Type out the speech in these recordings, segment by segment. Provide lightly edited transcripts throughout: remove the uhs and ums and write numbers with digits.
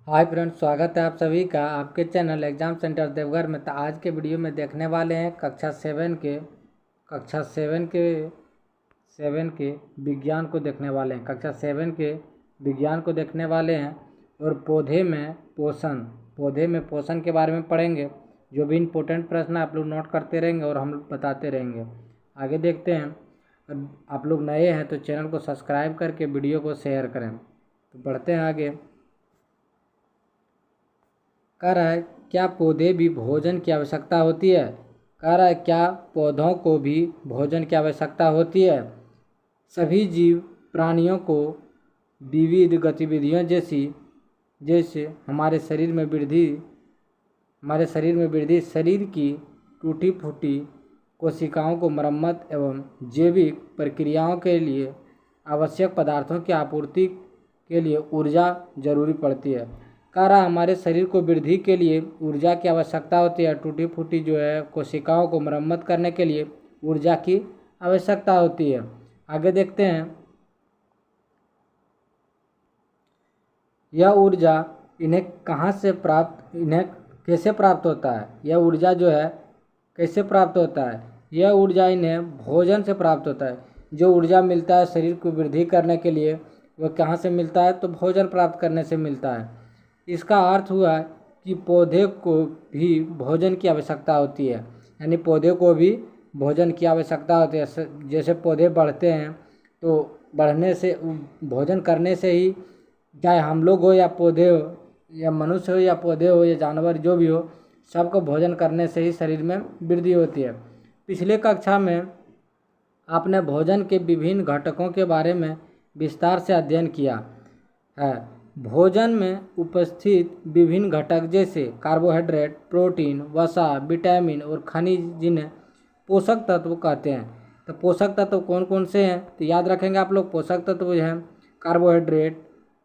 Hi friends, स्वागत है आप सभी का आपके चैनल एग्जाम सेंटर देवघर में। तो आज के वीडियो में देखने वाले हैं कक्षा 7 के विज्ञान को देखने वाले हैं। कक्षा 7 के विज्ञान को देखने वाले हैं और पौधे में पोषण के बारे में पढ़ेंगे। जो भी इम्पोर्टेंट प्रश्न आप लोग नोट करते रहेंगे और हम लोग बताते रहेंगे। आगे देखते हैं। आप लोग नए हैं तो चैनल को सब्सक्राइब करके वीडियो को शेयर करें। तो बढ़ते हैं आगे। कह रहा है क्या पौधे भी भोजन की आवश्यकता होती है। कह रहा है क्या पौधों को भी भोजन की आवश्यकता होती है। सभी जीव प्राणियों को विविध गतिविधियों जैसे हमारे शरीर में वृद्धि, शरीर की टूटी फूटी कोशिकाओं को मरम्मत एवं जैविक प्रक्रियाओं के लिए आवश्यक पदार्थों की आपूर्ति के लिए ऊर्जा जरूरी पड़ती है। कह रहा हमारे शरीर को वृद्धि के लिए ऊर्जा की आवश्यकता होती है। टूटी फूटी कोशिकाओं को मरम्मत करने के लिए ऊर्जा की आवश्यकता होती है। आगे देखते हैं। यह ऊर्जा इन्हें कैसे प्राप्त होता है। यह ऊर्जा कैसे प्राप्त होता है। यह ऊर्जा इन्हें भोजन से प्राप्त होता है। जो ऊर्जा मिलता है शरीर को वृद्धि करने के लिए वह कहाँ से मिलता है, तो भोजन प्राप्त करने से मिलता है। इसका अर्थ हुआ कि पौधे को भी भोजन की आवश्यकता होती है, यानी पौधे को भी भोजन की आवश्यकता होती है। जैसे पौधे बढ़ते हैं तो बढ़ने से भोजन करने से ही, चाहे हम लोग हो या पौधे हो या मनुष्य हो या पौधे हो या जानवर जो भी हो, सबको भोजन करने से ही शरीर में वृद्धि होती है। पिछले कक्षा में आपने भोजन के विभिन्न घटकों के बारे में विस्तार से अध्ययन किया है। भोजन में उपस्थित विभिन्न घटक जैसे कार्बोहाइड्रेट, प्रोटीन, वसा, विटामिन और खनिज जिन्हें पोषक तत्व कहते हैं। तो पोषक तत्व कौन कौन से हैं, तो याद रखेंगे आप लोग। पोषक तत्व हैं कार्बोहाइड्रेट,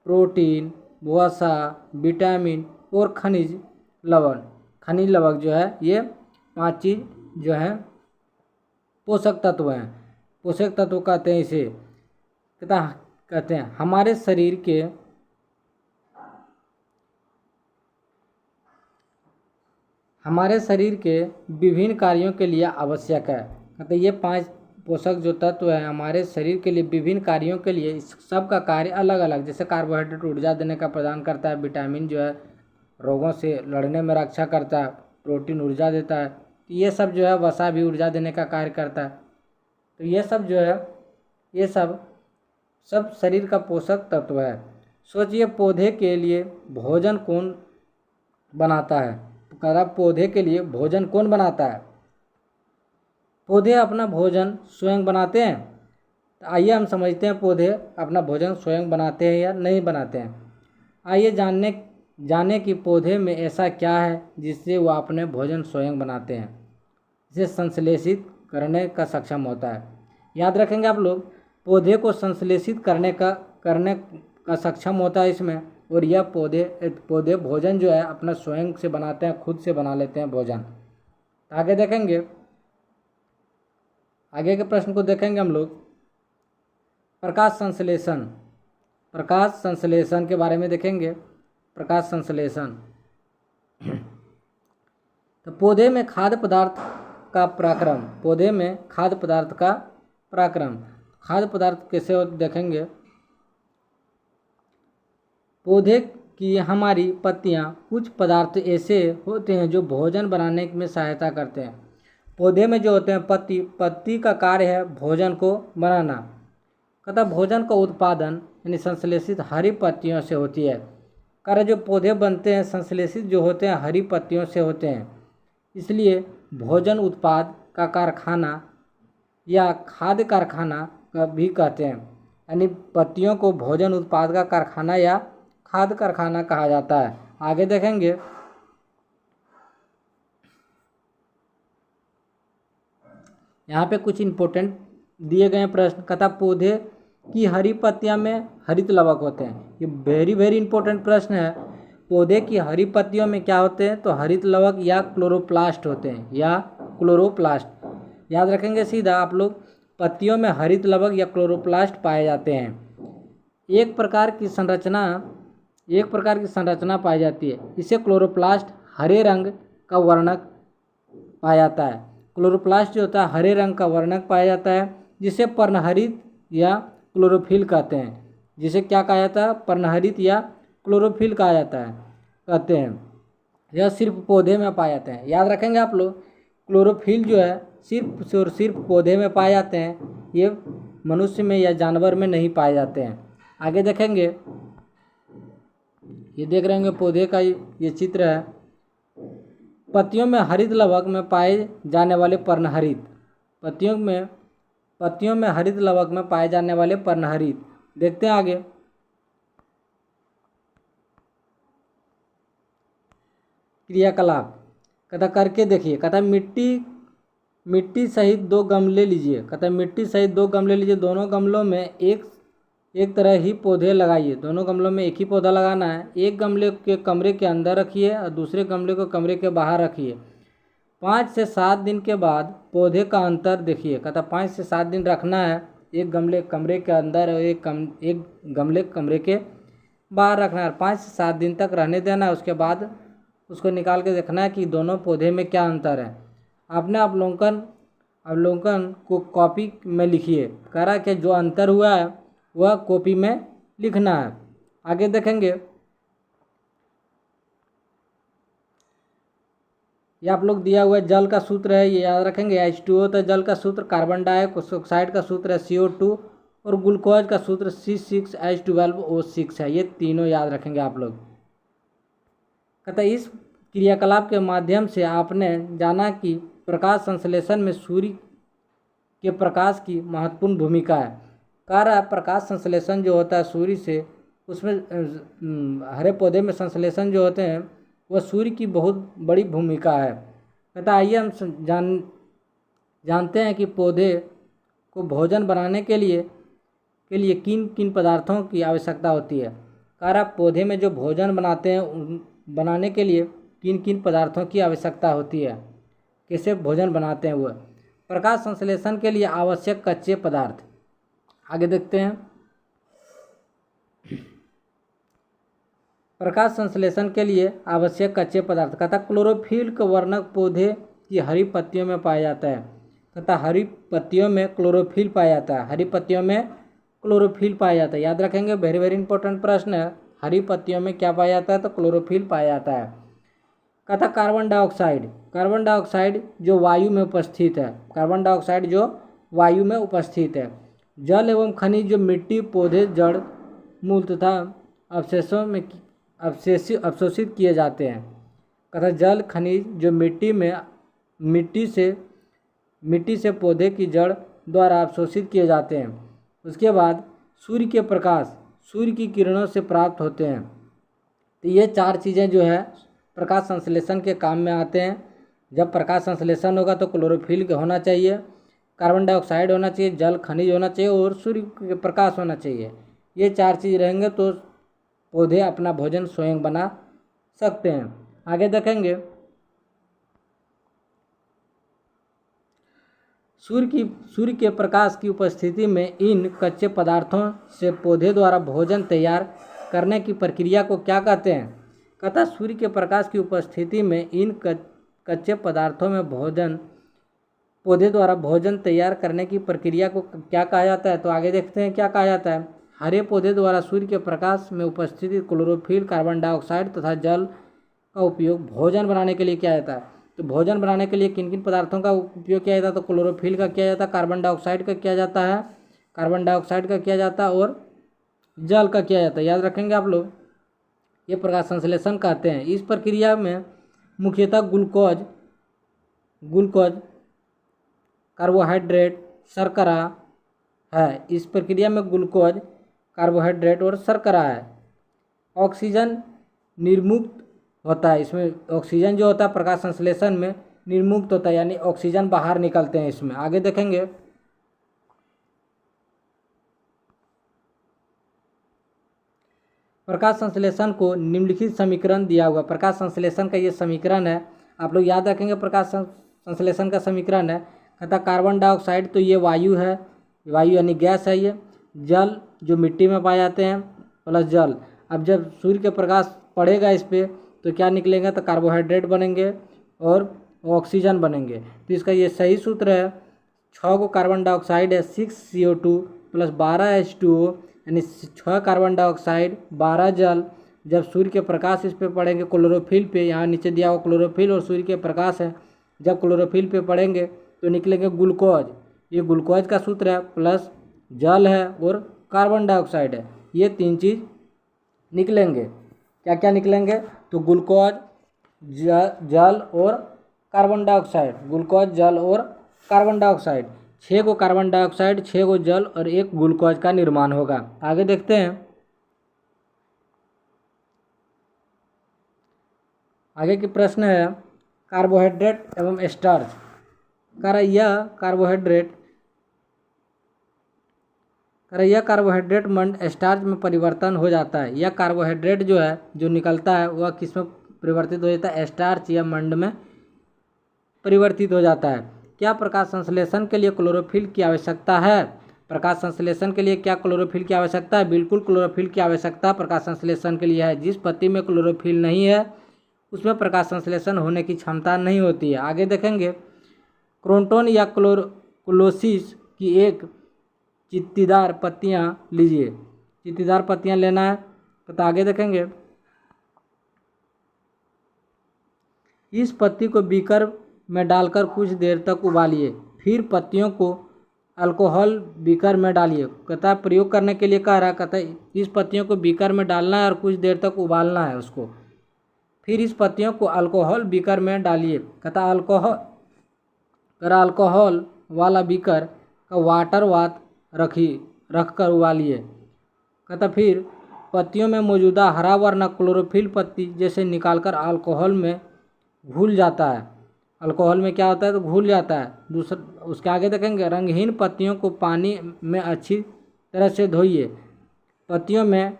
प्रोटीन, वसा, विटामिन और खनिज लवण ये 5 चीज़ पोषक तत्व हैं। पोषक तत्व कहते हैं इसे। कहते हैं हमारे शरीर के विभिन्न कार्यों के लिए आवश्यक है। कहते ये 5 पोषक जो तत्व है हमारे शरीर के लिए विभिन्न कार्यों के लिए, सबका कार्य अलग अलग। जैसे कार्बोहाइड्रेट ऊर्जा देने का प्रदान करता है, विटामिन रोगों से लड़ने में रक्षा करता है, प्रोटीन ऊर्जा देता है, ये सब वसा भी ऊर्जा देने का कार्य करता है। तो ये सब सब शरीर का पोषक तत्व है। सोचिए पौधे के लिए भोजन कौन बनाता है। पौधे के लिए भोजन कौन बनाता है। पौधे अपना भोजन स्वयं बनाते हैं। तो आइए हम समझते हैं पौधे अपना भोजन स्वयं बनाते हैं या नहीं बनाते हैं। आइए जाने कि पौधे में ऐसा क्या है जिससे वो अपने भोजन स्वयं बनाते हैं। इसे संश्लेषित करने का सक्षम होता है। याद रखेंगे आप लोग, पौधे को संश्लेषित करने का सक्षम होता है इसमें। और यह पौधे भोजन अपना स्वयं से बनाते हैं, खुद से बना लेते हैं भोजन। आगे देखेंगे, आगे के प्रश्न को देखेंगे हम लोग। प्रकाश संश्लेषण के बारे में देखेंगे। प्रकाश संश्लेषण तो पौधे में खाद्य पदार्थ का पराक्रम। खाद्य पदार्थ कैसे होते देखेंगे। पौधे की हमारी पत्तियां, कुछ पदार्थ ऐसे होते हैं जो भोजन बनाने में सहायता करते हैं। पौधे में जो होते हैं पत्ती का कार्य है भोजन को बनाना। कहता भोजन का उत्पादन यानी संश्लेषित हरी पत्तियों से होती है। कार्य जो पौधे बनते हैं संश्लेषित जो होते हैं हरी पत्तियों से होते हैं। इसलिए भोजन उत्पाद का कारखाना या खाद्य कारखाना का भी कहते हैं। यानी पत्तियों को भोजन उत्पाद का कारखाना या खाद्य कारखाना कहा जाता है। आगे देखेंगे, यहाँ पे कुछ इम्पोर्टेंट दिए गए प्रश्न। कहता पौधे की हरी पत्तियां में हरित लवक होते हैं। ये वेरी इंपॉर्टेंट प्रश्न है। पौधे की हरी पत्तियों में क्या होते हैं, तो हरित लवक या क्लोरोप्लास्ट होते हैं, याद रखेंगे सीधा आप लोग। पत्तियों में हरित लवक या क्लोरोप्लास्ट पाए जाते हैं। एक प्रकार की संरचना एक प्रकार की संरचना पाई जाती है। इसे क्लोरोप्लास्ट हरे रंग का वर्णक पाया जाता है। क्लोरोप्लास्ट जो होता है हरे रंग का वर्णक पाया जाता है, जिसे पर्णहरित या क्लोरोफिल कहते हैं। जिसे क्या कहा जाता है? पर्णहरित या क्लोरोफिल कहा जाता है, कहते हैं। यह सिर्फ पौधे में पाए जाते हैं। याद रखेंगे आप लोग, क्लोरोफिल जो है सिर्फ और सिर्फ पौधे में पाए जाते हैं, ये मनुष्य में या जानवर में नहीं पाए जाते हैं। आगे देखेंगे, ये देख रहे होंगे पौधे का ये चित्र है। पत्तियों में हरित लवक में पाए जाने वाले पर्णहरित, पत्तियों में हरित लवक में पाए जाने वाले पर्णहरित। देखते हैं आगे। क्रियाकलाप कहता करके देखिए, कहता मिट्टी सहित 2 गमले लीजिए। कहता मिट्टी सहित 2 गमले लीजिए। दोनों गमलों में एक तरह ही पौधे लगाइए। दोनों गमलों में एक ही पौधा लगाना है। एक गमले के कमरे के अंदर रखिए और दूसरे गमले को कमरे के बाहर रखिए। 5 से 7 दिन के बाद पौधे का अंतर देखिए। कहता 5 से 7 दिन रखना है। एक गमले कमरे के अंदर और एक गमले कमरे के बाहर रखना है। 5 से 7 दिन तक रहने देना है। उसके बाद उसको निकाल के देखना है कि दोनों पौधे में क्या अंतर है। आपने अवलोकन को कॉपी में लिखिए। कह रहा है कि जो अंतर हुआ है वह कॉपी में लिखना है। आगे देखेंगे, ये आप लोग दिया हुआ जल का सूत्र है, ये याद रखेंगे। H2O होता है जल का सूत्र, कार्बन डाइऑक्साइड का सूत्र है CO2 और ग्लूकोज का सूत्र C6H12O6 है। ये तीनों याद रखेंगे आप लोग। कहता इस क्रियाकलाप के माध्यम से आपने जाना कि प्रकाश संश्लेषण में सूर्य के प्रकाश की महत्वपूर्ण भूमिका है। कह रहा है प्रकाश संश्लेषण जो होता है सूर्य से, उसमें हरे पौधे में संश्लेषण जो होते हैं वह सूर्य की बहुत बड़ी भूमिका है। कहता आइए हम जानते हैं कि पौधे को भोजन बनाने के लिए किन किन पदार्थों की आवश्यकता होती है। कह रहा पौधे में जो भोजन बनाते हैं बनाने के लिए किन किन पदार्थों की आवश्यकता होती है, कैसे भोजन बनाते हैं वह। प्रकाश संश्लेषण के लिए आवश्यक कच्चे पदार्थ आगे देखते हैं। प्रकाश संश्लेषण के लिए आवश्यक कच्चे पदार्थ कहता क्लोरोफिल का वर्णक पौधे की हरी पत्तियों में पाया जाता है। कहता हरी पत्तियों में क्लोरोफिल पाया जाता है। हरी पत्तियों में क्लोरोफिल पाया जाता है। याद रखेंगे, वेरी वेरी इंपॉर्टेंट प्रश्न है। हरी पत्तियों में क्या पाया जाता है? तो क्लोरोफिल पाया जाता है। कहता कार्बन डाइऑक्साइड जो वायु में उपस्थित है। कार्बन डाइऑक्साइड जो वायु में उपस्थित है। जल एवं खनिज जो मिट्टी, पौधे, जड़, मूल तथा अवशेषों में अवशोषित किए जाते हैं। कहता जल खनिज जो मिट्टी से पौधे की जड़ द्वारा अवशोषित किए जाते हैं। उसके बाद सूर्य के प्रकाश, सूर्य की किरणों से प्राप्त होते हैं। तो ये 4 चीज़ें जो है प्रकाश संश्लेषण के काम में आते हैं। जब प्रकाश संश्लेषण होगा तो क्लोरोफिल होना चाहिए, कार्बन डाइऑक्साइड होना चाहिए, जल खनिज होना चाहिए और सूर्य के प्रकाश होना चाहिए। ये 4 चीज़ रहेंगे तो पौधे अपना भोजन स्वयं बना सकते हैं। आगे देखेंगे, सूर्य के प्रकाश की उपस्थिति में इन कच्चे पदार्थों से पौधे द्वारा भोजन तैयार करने की प्रक्रिया को क्या कहते हैं? कहता सूर्य के प्रकाश की उपस्थिति में इन कच्चे पदार्थों में पौधे द्वारा भोजन तैयार करने की प्रक्रिया को क्या कहा जाता है? तो आगे देखते हैं क्या कहा जाता है। हरे पौधे द्वारा सूर्य के प्रकाश में उपस्थित क्लोरोफिल, कार्बन डाइऑक्साइड तथा जल का उपयोग भोजन बनाने के लिए किया जाता है। तो भोजन बनाने के लिए किन किन पदार्थों का उपयोग किया जाता है? तो क्लोरोफिल का किया जाता है, कार्बन डाइऑक्साइड का किया जाता है, और जल का किया जाता है। याद रखेंगे आप लोग, ये प्रकाश संश्लेषण कहते हैं। इस प्रक्रिया में मुख्यतः ग्लूकोज, कार्बोहाइड्रेट, शर्करा है। इस प्रक्रिया में ग्लूकोज, कार्बोहाइड्रेट और शर्करा है। ऑक्सीजन निर्मुक्त होता है। इसमें ऑक्सीजन जो होता है प्रकाश संश्लेषण में निर्मुक्त होता है, यानी ऑक्सीजन बाहर निकलते हैं इसमें। आगे देखेंगे, प्रकाश संश्लेषण को निम्नलिखित समीकरण दिया हुआ। प्रकाश संश्लेषण का ये समीकरण है, आप लोग याद रखेंगे। प्रकाश संश्लेषण का समीकरण है, कहता कार्बन डाइऑक्साइड तो ये वायु है, वायु यानी गैस है। ये जल जो मिट्टी में पाए जाते हैं प्लस जल, अब जब सूर्य के प्रकाश पड़ेगा इस पर तो क्या निकलेंगे, तो कार्बोहाइड्रेट बनेंगे और ऑक्सीजन बनेंगे। तो इसका ये सही सूत्र है, 6 को कार्बन डाइऑक्साइड है 6 CO2 प्लस 12 H2O, यानी 6 कार्बन डाइऑक्साइड 12 जल। जब सूर्य के प्रकाश इस पे पड़ेंगे क्लोरोफिल पे, यहाँ नीचे दिया हुआ क्लोरोफिल और सूर्य के प्रकाश है, जब क्लोरोफिल पे पड़ेंगे तो निकलेंगे ग्लूकोज। ये ग्लूकोज का सूत्र है, प्लस जल है और कार्बन डाइऑक्साइड है, ये 3 चीज़ निकलेंगे। क्या क्या निकलेंगे, तो ग्लूकोज, जल और कार्बन डाइऑक्साइड। ग्लूकोज, जल और कार्बन डाइऑक्साइड, 6 को कार्बन डाइऑक्साइड, 6 को जल और 1 ग्लूकोज का निर्माण होगा। आगे देखते हैं, आगे की प्रश्न है कार्बोहाइड्रेट एवं स्टार्च। यह कार्बोहाइड्रेट मंड स्टार्च में परिवर्तन हो जाता है। यह कार्बोहाइड्रेट जो है, जो निकलता है वह किस में परिवर्तित हो जाता है, स्टार्च या मंड में परिवर्तित हो जाता है। क्या प्रकाश संश्लेषण के लिए क्लोरोफिल की आवश्यकता है? प्रकाश संश्लेषण के लिए क्या क्लोरोफिल की आवश्यकता है? बिल्कुल क्लोरोफिल की आवश्यकता प्रकाश संश्लेषण के लिए है। जिस पत्ती में क्लोरोफिल नहीं है उसमें प्रकाश संश्लेषण होने की क्षमता नहीं होती है। आगे देखेंगे, क्रोटोन या क्लोसिस की एक चित्तीदार पत्तियां लीजिए। चित्तीदार पत्तियां लेना है तो आगे देखेंगे, इस पत्ती को बीकर में डालकर कुछ देर तक उबालिए, फिर पत्तियों को अल्कोहल बीकर में डालिए। कहता प्रयोग करने के लिए कह रहा है, कहता इस पत्तियों को बीकर में डालना है और कुछ देर तक उबालना है उसको, फिर इस पत्तियों को अल्कोहल बीकर में डालिए। कहता अल्कोहल वाला बीकर का वाटर बाथ रख कर उबालिए। कहता फिर पत्तियों में मौजूदा हरा वर्ण क्लोरोफिल पत्ती जैसे निकालकर अल्कोहल में घुल जाता है। अल्कोहल में क्या होता है, तो घुल जाता है। दूसरा उसके आगे देखेंगे, रंगहीन पत्तियों को पानी में अच्छी तरह से धोइए। पत्तियों में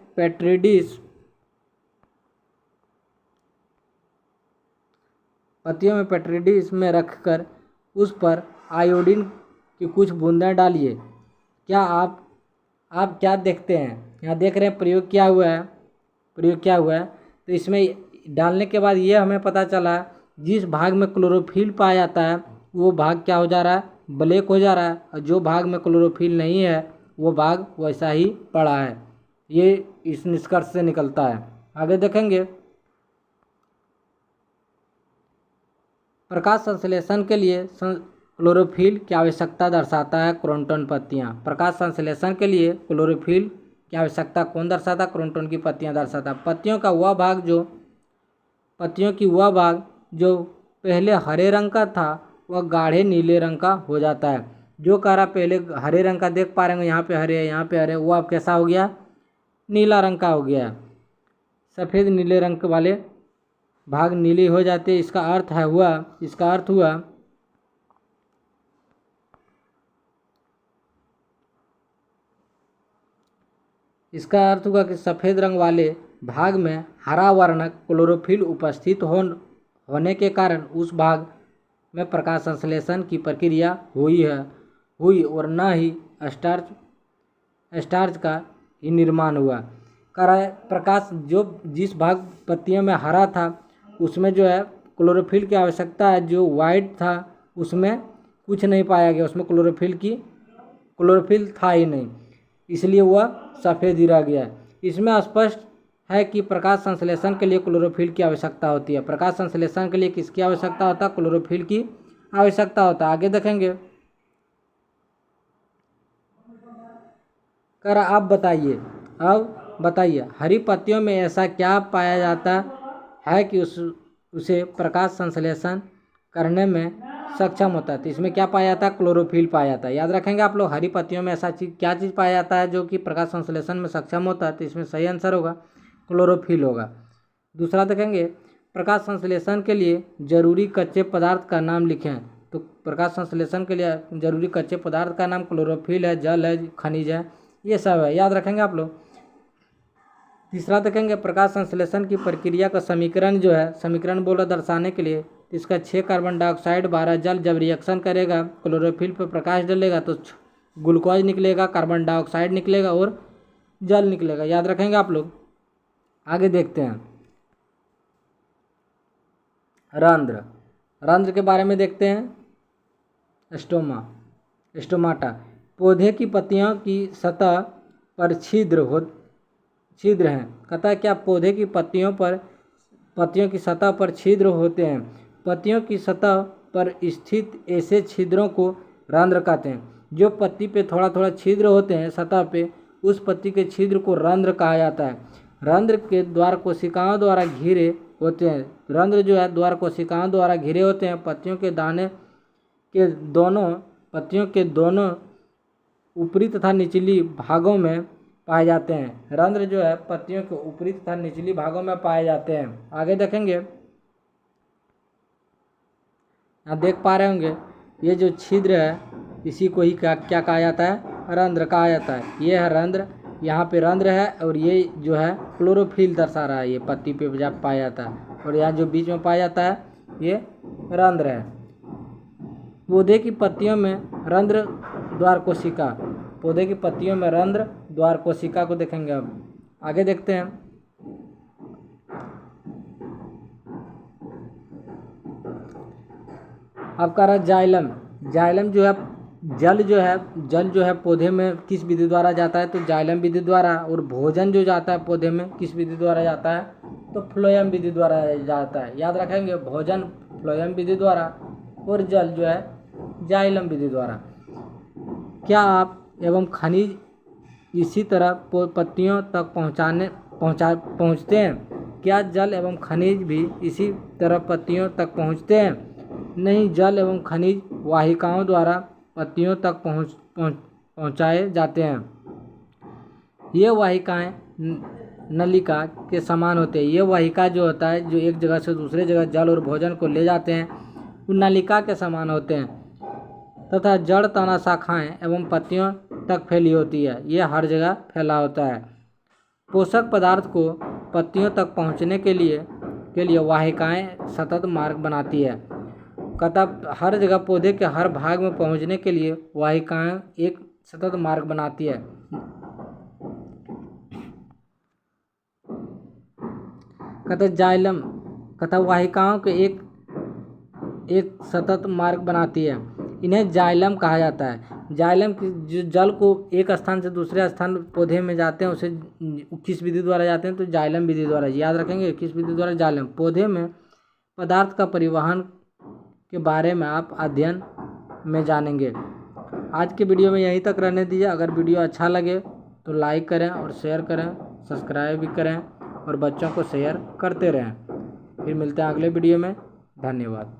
पेट्रिडिस में रखकर उस पर आयोडीन की कुछ बूंदें डालिए। क्या आप क्या देखते हैं, यहाँ देख रहे हैं प्रयोग क्या हुआ है। तो इसमें डालने के बाद ये हमें पता चला, जिस भाग में क्लोरोफिल पाया जाता है वो भाग क्या हो जा रहा है, ब्लैक हो जा रहा है, और जो भाग में क्लोरोफिल नहीं है वो भाग वैसा ही पड़ा है। ये इस निष्कर्ष से निकलता है। आगे देखेंगे, प्रकाश संश्लेषण के लिए क्लोरोफिल की आवश्यकता दर्शाता है क्रोटोन पत्तियां। प्रकाश संश्लेषण के लिए क्लोरोफिल की आवश्यकता कौन दर्शाता, क्रोटोन की पत्तियां दर्शाता। पत्तियों की वह भाग जो पहले हरे रंग का था वह गाढ़े नीले रंग का हो जाता है। जो कह रहा पहले हरे रंग का, देख पा रहे हैं यहाँ पे हरे है, यहाँ पे हरे, वो अब कैसा हो गया, नीला रंग का हो गया। सफ़ेद नीले रंग वाले भाग नीली हो जाते। इसका अर्थ हुआ कि सफ़ेद रंग वाले भाग में हरा वर्ण क्लोरोफिल उपस्थित होने के कारण उस भाग में प्रकाश संश्लेषण की प्रक्रिया हुई और न ही स्टार्च का ही निर्माण हुआ। प्रकाश जिस भाग पत्तियों में हरा था उसमें जो है क्लोरोफिल की आवश्यकता है, जो वाइट था उसमें कुछ नहीं पाया गया, उसमें क्लोरोफिल था ही नहीं, इसलिए वह सफ़ेद ही रह गया। इसमें स्पष्ट है कि प्रकाश संश्लेषण के लिए क्लोरोफिल की आवश्यकता होती है। प्रकाश संश्लेषण के लिए किसकी आवश्यकता होता है, क्लोरोफिल की आवश्यकता होता है। आगे देखेंगे, अब बताइए हरी पत्तियों में ऐसा क्या पाया जाता है कि उसे प्रकाश संश्लेषण करने में सक्षम होता है। तो इसमें क्या पाया जाता है, क्लोरोफिल पाया जाता है। याद रखेंगे आप लोग, हरी पत्तियों में ऐसा क्या चीज़ पाया जाता है जो कि प्रकाश संश्लेषण में सक्षम होता है। तो इसमें सही आंसर होगा क्लोरोफिल होगा। दूसरा देखेंगे, प्रकाश संश्लेषण के लिए जरूरी कच्चे पदार्थ का नाम लिखें। तो प्रकाश संश्लेषण के लिए जरूरी कच्चे पदार्थ का नाम क्लोरोफिल है, जल है, खनिज है, ये सब है, याद रखेंगे आप लोग। तीसरा देखेंगे, प्रकाश संश्लेषण की प्रक्रिया का समीकरण जो है, समीकरण बोला दर्शाने के लिए, इसका 6 कार्बन डाइऑक्साइड 12 जल जब रिएक्शन करेगा क्लोरोफिल पर प्रकाश डालेगा तो ग्लूकोज निकलेगा, कार्बन डाइऑक्साइड निकलेगा और जल निकलेगा। याद रखेंगे आप लोग। आगे देखते हैं रंध्र। रंध्र के बारे में देखते हैं। स्टोमाटा पौधे की पत्तियों की सतह पर छिद्र हैं। कहता क्या पौधे की पत्तियों की सतह पर छिद्र होते हैं। पत्तियों की सतह पर स्थित ऐसे छिद्रों को रंध्र कहते हैं। जो पत्ती पे थोड़ा थोड़ा छिद्र होते हैं सतह पे, उस पत्ती के छिद्र को रंध्र कहा जाता है। रंध्र के द्वार कोशिकाओं द्वारा घिरे होते हैं। रंध्र जो है द्वार कोशिकाओं द्वारा घिरे होते हैं। पत्तियों के दोनों ऊपरी तथा निचली भागों में पाए जाते हैं। रंध्र जो है पत्तियों के ऊपरी तथा निचली भागों में पाए जाते हैं। आगे देखेंगे, आप देख पा रहे होंगे ये जो छिद्र है इसी को ही क्या कहा जाता है, रंध्र कहा जाता है। ये है रंध्र, यहाँ पे रंध्र है और ये जो है क्लोरोफिल दर्शा रहा है, ये पत्ती पे जब पाया जाता है। और यहाँ जो बीच में पाया जाता है ये रंध्र है। पौधे की पत्तियों में रंध्र द्वार कोशिका, पौधे की पत्तियों में रंध्र द्वार कोशिका को देखेंगे। अब आगे देखते हैं, अब कह रहा है जाइलम। जाइलम जो है जल जो है पौधे में किस विधि द्वारा जाता है, तो जाइलम विधि द्वारा। और भोजन जो जाता है पौधे में किस विधि द्वारा जाता है, तो फ्लोएम विधि द्वारा जाता है। याद रखेंगे, भोजन फ्लोएम विधि द्वारा और जल जो है जाइलम विधि द्वारा। क्या आप एवं खनिज इसी तरह पत्तियों तक पहुँचते हैं? क्या जल एवं खनिज भी इसी तरह पत्तियों तक पहुँचते हैं? नहीं, जल एवं खनिज वाहिकाओं द्वारा पत्तियों तक पहुँचाए जाते हैं। ये वाहिकाएं नलिका के समान होते हैं। ये वाहिका जो होता है, जो एक जगह से दूसरे जगह जल और भोजन को ले जाते हैं, वो नलिका के समान होते हैं तथा जड़ तना शाखाएं एवं पत्तियों तक फैली होती है। ये हर जगह फैला होता है। पोषक पदार्थ को पत्तियों तक पहुंचने के लिए वाहिकाएं सतत मार्ग बनाती है। कहता हर जगह पौधे के हर भाग में पहुंचने के लिए वाहिकाएं एक सतत मार्ग बनाती है। कहता जाइलम, कहता वाहिकाओं के एक सतत मार्ग बनाती है। इन्हें जाइलम कहा जाता है। जाइलम जो जल को एक स्थान से दूसरे स्थान पौधे में जाते हैं, उसे किस विधि द्वारा जाते हैं, तो जाइलम विधि द्वारा। याद रखेंगे किस विधि द्वारा, जाइलम। पौधे में पदार्थ का परिवहन के बारे में आप अध्ययन में जानेंगे। आज के वीडियो में यहीं तक रहने दीजिए। अगर वीडियो अच्छा लगे तो लाइक करें और शेयर करें, सब्सक्राइब भी करें और बच्चों को शेयर करते रहें। फिर मिलते हैं अगले वीडियो में। धन्यवाद।